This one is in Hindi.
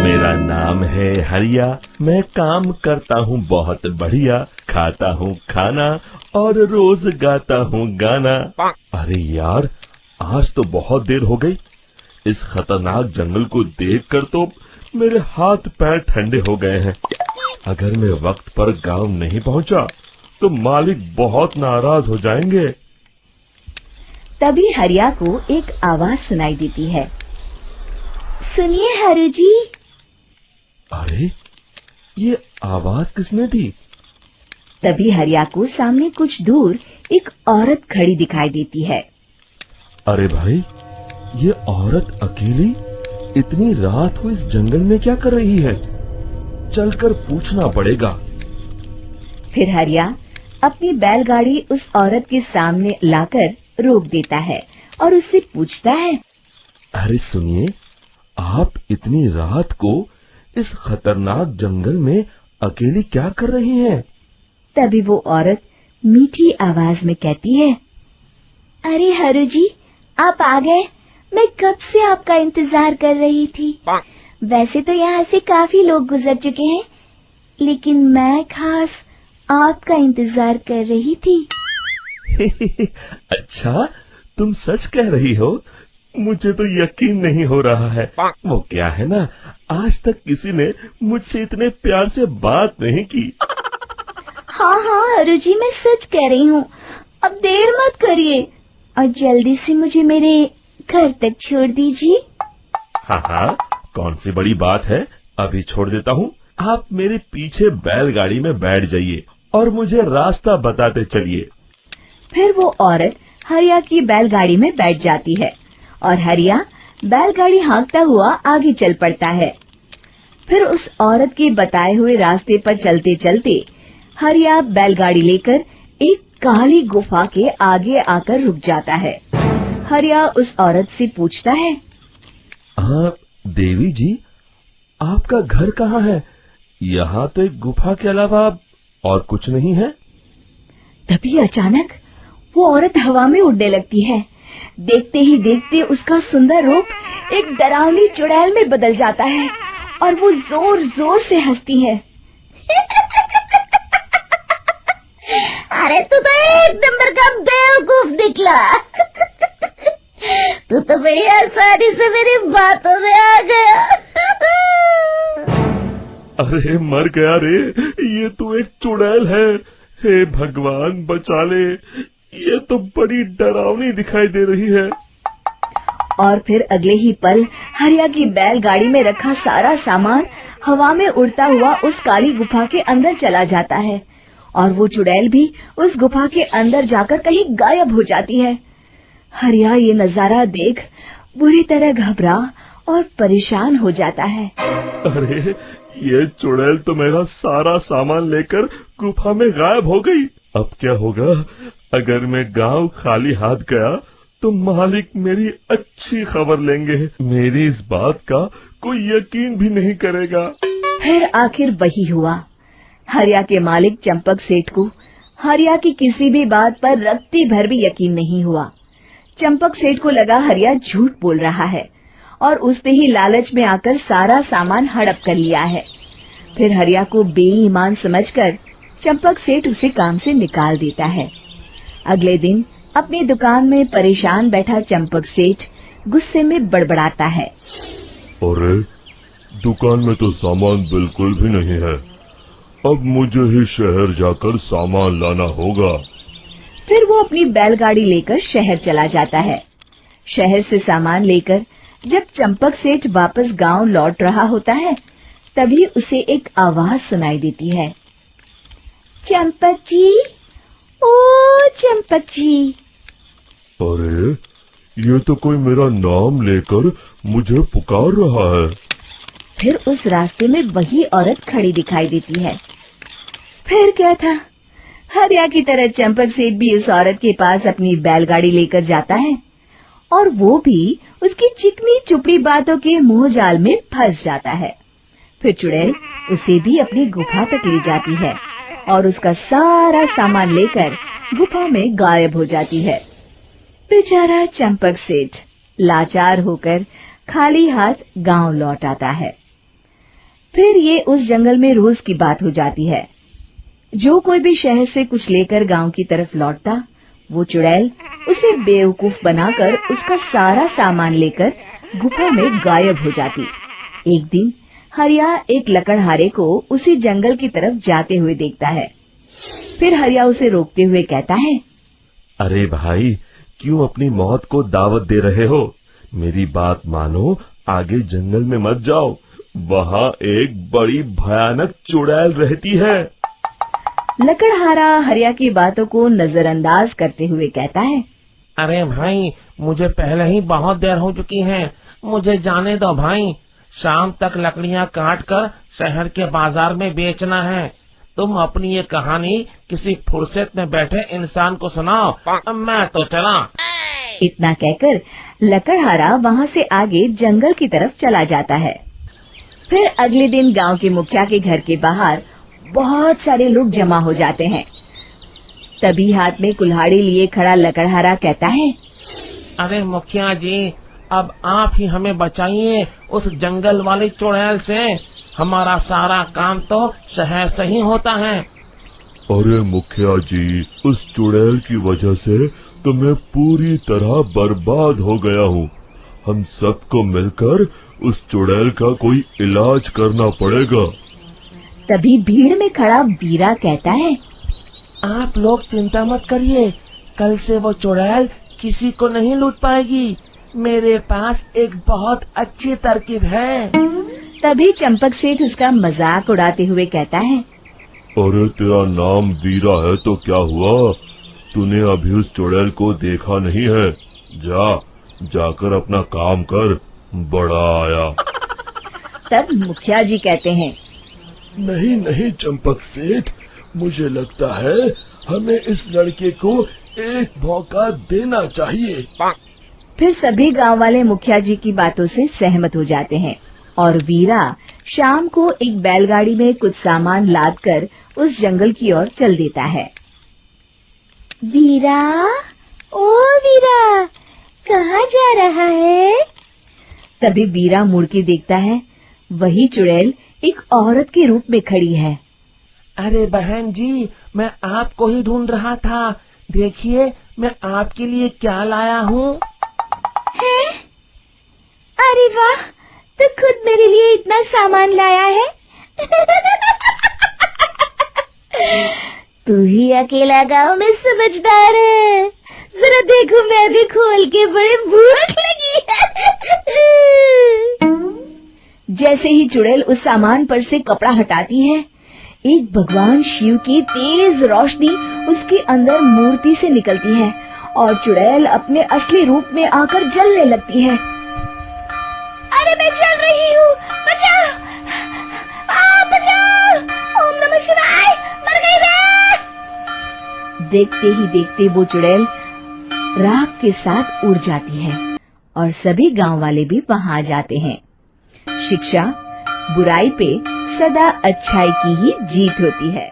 मेरा नाम है हरिया, मैं काम करता हूँ बहुत बढ़िया, खाता हूँ खाना और रोज गाता हूँ गाना। अरे यार, आज तो बहुत देर हो गई। इस खतरनाक जंगल को देखकर तो मेरे हाथ पैर ठंडे हो गए हैं। अगर मैं वक्त पर गांव नहीं पहुंचा तो मालिक बहुत नाराज हो जाएंगे। तभी हरिया को एक आवाज सुनाई देती है। सुनिए हरु जी। अरे, ये आवाज किसने दी? तभी हरिया को सामने कुछ दूर एक औरत खड़ी दिखाई देती है। अरे भाई, ये औरत अकेली इतनी रात को इस जंगल में क्या कर रही है? चलकर पूछना पड़ेगा। फिर हरिया अपनी बैलगाड़ी उस औरत के सामने लाकर रोक देता है और उससे पूछता है। अरे सुनिए, आप इतनी रात को इस खतरनाक जंगल में अकेली क्या कर रही हैं? तभी वो औरत मीठी आवाज में कहती है, अरे हरु जी, आप आ गए। मैं कब से आपका इंतजार कर रही थी। वैसे तो यहाँ से काफी लोग गुजर चुके हैं, लेकिन मैं खास आपका इंतजार कर रही थी। अच्छा, तुम सच कह रही हो? मुझे तो यकीन नहीं हो रहा है। वो क्या है ना, आज तक किसी ने मुझसे इतने प्यार से बात नहीं की। हाँ हाँ हरु जी, मैं सच कह रही हूँ। अब देर मत करिए और जल्दी से मुझे मेरे घर तक छोड़ दीजिए। हाँ हाँ, कौन सी बड़ी बात है, अभी छोड़ देता हूँ। आप मेरे पीछे बैलगाड़ी में बैठ जाइए और मुझे रास्ता बताते चलिए। फिर वो औरत हरिया की बैलगाड़ी में बैठ जाती है और हरिया बैलगाड़ी हाँकता हुआ आगे चल पड़ता है। फिर उस औरत के बताए हुए रास्ते पर चलते चलते हरिया बैलगाड़ी लेकर एक काली गुफा के आगे आकर रुक जाता है। हरिया उस औरत से पूछता है, हाँ देवी जी, आपका घर कहाँ है? यहाँ तो एक गुफा के अलावा और कुछ नहीं है। तभी अचानक वो औरत हवा में उड़ने लगती है। देखते ही देखते उसका सुंदर रूप एक डरावनी चुड़ैल में बदल जाता है और वो जोर जोर से हंसती है। अरे तू तो एक नंबर का बेवकूफ निकला। तू तो बड़ी आसानी से मेरी बातों में आ गया। अरे मर गया रे, ये तो एक चुड़ैल है। हे भगवान बचा ले, ये तो बड़ी डरावनी दिखाई दे रही है। और फिर अगले ही पल हरिया की बैलगाड़ी में रखा सारा सामान हवा में उड़ता हुआ उस काली गुफा के अंदर चला जाता है और वो चुड़ैल भी उस गुफा के अंदर जाकर कहीं गायब हो जाती है। हरिया ये नजारा देख बुरी तरह घबरा और परेशान हो जाता है। अरे, ये चुड़ैल तो मेरा सारा सामान लेकर गुफा में गायब हो गई। अब क्या होगा? अगर मैं गांव खाली हाथ गया तो मालिक मेरी अच्छी खबर लेंगे। मेरी इस बात का कोई यकीन भी नहीं करेगा। फिर आखिर वही हुआ। हरिया के मालिक चंपक सेठ को हरिया की किसी भी बात पर रत्ती भर भी यकीन नहीं हुआ। चंपक सेठ को लगा हरिया झूठ बोल रहा है और उसने ही लालच में आकर सारा सामान हड़प कर लिया है। फिर हरिया को बेईमान समझकर चंपक सेठ उसे काम से निकाल देता है। अगले दिन अपनी दुकान में परेशान बैठा चंपक सेठ गुस्से में बड़बड़ाता है। अरे, दुकान में तो सामान बिल्कुल भी नहीं है। अब मुझे ही शहर जाकर सामान लाना होगा। फिर वो अपनी बैलगाड़ी लेकर शहर चला जाता है। शहर से सामान लेकर जब चंपक सेठ वापस गांव लौट रहा होता है, तभी उसे एक आवाज सुनाई देती है। चंपक जी, ओ चंपक जी। अरे, ये तो कोई मेरा नाम लेकर मुझे पुकार रहा है। फिर उस रास्ते में वही औरत खड़ी दिखाई देती है। फिर क्या था, हरिया की तरह चंपक सेठ भी उस औरत के पास अपनी बैलगाड़ी लेकर जाता है और वो भी उसकी चिकनी चुपड़ी बातों के मुंह जाल में फंस जाता है। फिर चुड़ैल उसे भी अपनी गुफा तक ले जाती है और उसका सारा सामान लेकर गुफा में गायब हो जाती है। बेचारा चंपक सेठ लाचार होकर खाली हाथ गांव लौट आता है। फिर ये उस जंगल में रोज की बात हो जाती है। जो कोई भी शहर से कुछ लेकर गांव की तरफ लौटता, वो चुड़ैल उसे बेवकूफ बनाकर उसका सारा सामान लेकर गुफा में गायब हो जाती। एक दिन हरिया एक लकड़हारे को उसी जंगल की तरफ जाते हुए देखता है। फिर हरिया उसे रोकते हुए कहता है, अरे भाई, क्यों अपनी मौत को दावत दे रहे हो? मेरी बात मानो, आगे जंगल में मत जाओ, वहाँ एक बड़ी भयानक चुड़ैल रहती है। लकड़हारा हरिया की बातों को नजरअंदाज करते हुए कहता है, अरे भाई, मुझे पहले ही बहुत देर हो चुकी है, मुझे जाने दो भाई। शाम तक लकड़ियाँ काट कर शहर के बाजार में बेचना है। तुम अपनी ये कहानी किसी फुर्सत में बैठे इंसान को सुनाओ, मैं तो चला। इतना कहकर लकड़हारा वहाँ से आगे जंगल की तरफ चला जाता है। फिर अगले दिन गांव के मुखिया के घर के बाहर बहुत सारे लोग जमा हो जाते हैं। तभी हाथ में कुल्हाड़ी लिए खड़ा लकड़हारा कहता है, अरे मुखिया जी, अब आप ही हमें बचाइए उस जंगल वाली चुड़ैल से। हमारा सारा काम तो शहर से ही होता है। अरे मुखिया जी, उस चुड़ैल की वजह से तो मैं पूरी तरह बर्बाद हो गया हूँ। हम सबको मिलकर उस चुड़ैल का कोई इलाज करना पड़ेगा। तभी भीड़ में खड़ा वीरा कहता है, आप लोग चिंता मत करिए, कल से वो चुड़ैल किसी को नहीं लूट पाएगी। मेरे पास एक बहुत अच्छी तरकीब है। तभी चंपक सेठ उसका मजाक उड़ाते हुए कहता है, अरे तेरा नाम वीरा है तो क्या हुआ? तूने अभी उस चुड़ैल को देखा नहीं है? जाकर अपना काम कर, बड़ा आया। तब मुखिया जी कहते हैं, नहीं चंपक सेठ, मुझे लगता है हमें इस लड़के को एक मौका देना चाहिए। फिर सभी गांव वाले मुखिया जी की बातों से सहमत हो जाते हैं और वीरा शाम को एक बैलगाड़ी में कुछ सामान लादकर उस जंगल की ओर चल देता है। वीरा, ओ वीरा, कहाँ जा रहा है? तभी वीरा मुड़ के देखता है, वही चुड़ैल एक औरत के रूप में खड़ी है। अरे बहन जी, मैं आपको ही ढूंढ रहा था। देखिए, मैं आपके लिए क्या लाया हूँ। हैं? अरे वाह, तो खुद मेरे लिए इतना सामान लाया है। तू ही अकेला गांव में समझदार है। जरा देखो, मैं भी खोल के, बड़े भूख लगी है। जैसे ही चुड़ैल उस सामान पर से कपड़ा हटाती है, एक भगवान शिव की तेज रोशनी उसके अंदर मूर्ति से निकलती है और चुड़ैल अपने असली रूप में आकर जलने लगती है। अरे मैं जल रही हूँ, बचाओ! बचाओ! ओम नमः शिवाय, मर गई मैं! देखते ही देखते वो चुड़ैल राख के साथ उड़ जाती है और सभी गांव वाले भी वहां जाते हैं। शिक्षा बुराई पे सदा अच्छाई की ही जीत होती है।